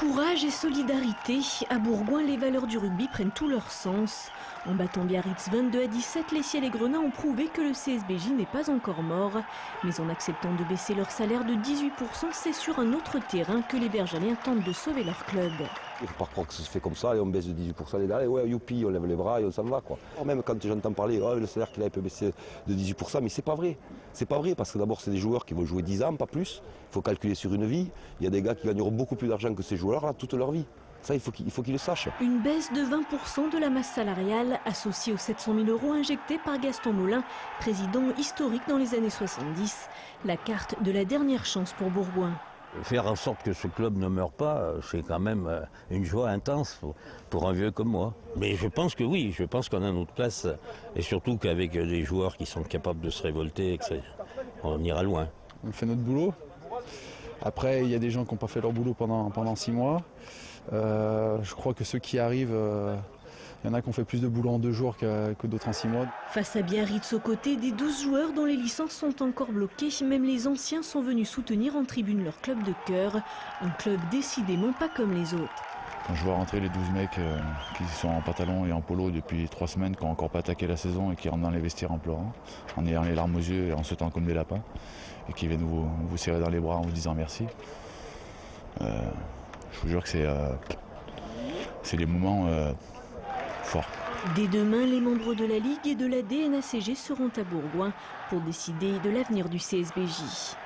Courage et solidarité, à Bourgoin, les valeurs du rugby prennent tout leur sens. En battant Biarritz 22-17, les Ciels et Grenats ont prouvé que le CSBJ n'est pas encore mort. Mais en acceptant de baisser leur salaire de 18%, c'est sur un autre terrain que les Bergaliens tentent de sauver leur club. Il ne faut pas croire que ça se fait comme ça et on baisse de 18% les dalles, et ouais, youpi, on lève les bras et on s'en va, quoi. Même quand j'entends parler, oh, le salaire qu'il a peut baisser de 18%, mais c'est pas vrai. C'est pas vrai parce que d'abord c'est des joueurs qui vont jouer 10 ans, pas plus. Il faut calculer sur une vie. Il y a des gars qui gagneront beaucoup plus d'argent que ces joueurs-là toute leur vie. Ça, il faut qu'ils le sachent. Une baisse de 20% de la masse salariale associée aux 700 000 € injectés par Gaston Molin, président historique dans les années 70. La carte de la dernière chance pour Bourgoin. Faire en sorte que ce club ne meure pas, c'est quand même une joie intense pour un vieux comme moi. Mais je pense que oui, je pense qu'on a notre place et surtout qu'avec des joueurs qui sont capables de se révolter, on ira loin. On fait notre boulot. Après, il y a des gens qui n'ont pas fait leur boulot pendant 6 mois. Je crois que ceux qui arrivent, il y en a qui ont fait plus de boulot en 2 jours que d'autres en 6 mois. Face à Biarritz, aux côtés des 12 joueurs dont les licences sont encore bloquées, même les anciens sont venus soutenir en tribune leur club de cœur. Un club décidément pas comme les autres. Quand je vois rentrer les 12 mecs qui sont en pantalon et en polo depuis 3 semaines, qui n'ont encore pas attaqué la saison et qui rentrent dans les vestiaires en pleurant, en ayant les larmes aux yeux et en sautant comme des lapins, et qui viennent vous serrer dans les bras en vous disant merci. Je vous jure que c'est des moments forts. Dès demain, les membres de la Ligue et de la DNACG seront à Bourgoin pour décider de l'avenir du CSBJ.